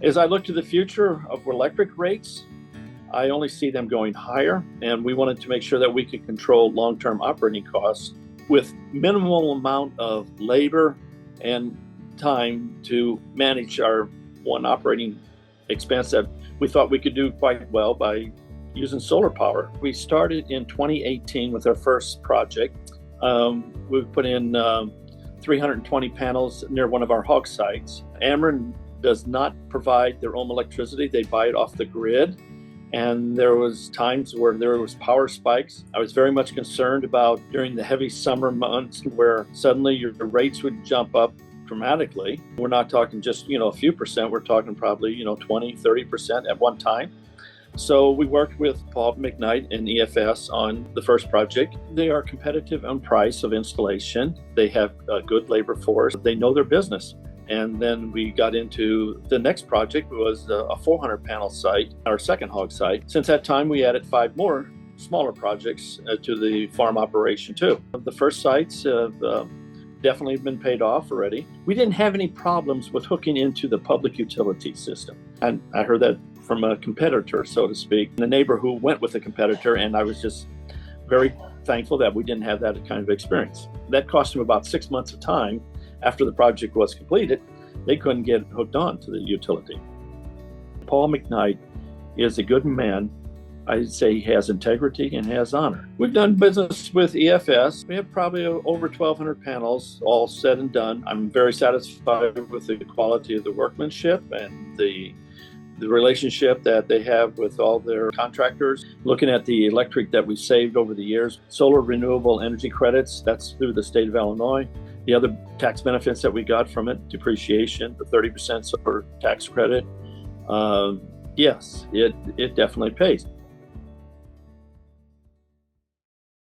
As I look to the future of electric rates, I only see them going higher, and we wanted to make sure that we could control long-term operating costs with minimal amount of labor and time to manage our one operating expense that we thought we could do quite well by using solar power. We started in 2018 with our first project. We put in 320 panels near one of our hog sites. Ameren does not provide their own electricity. They buy it off the grid. And there was times where there was power spikes. I was very much concerned about during the heavy summer months where suddenly your rates would jump up dramatically. We're not talking just, a few percent. We're talking probably, 20, 30% at one time. So we worked with Paul McKnight and EFS on the first project. They are competitive on price of installation. They have a good labor force. They know their business. And then we got into the next project. Was a 400 panel site, our second hog site. Since that time, we added 5 more smaller projects to the farm operation too. The first sites have definitely been paid off already. We didn't have any problems with hooking into the public utility system. And I heard that from a competitor, so to speak, the neighbor who went with a competitor, and I was just very thankful that we didn't have that kind of experience. That cost them about 6 months of time. After the project was completed, they couldn't get hooked on to the utility. Paul McKnight is a good man. I'd say he has integrity and has honor. We've done business with EFS. We have probably over 1,200 panels, all said and done. I'm very satisfied with the quality of the workmanship and the relationship that they have with all their contractors. Looking at the electric that we saved over the years, solar renewable energy credits, that's through the state of Illinois. The other tax benefits that we got from it, depreciation, the 30% solar tax credit, yes, it definitely pays.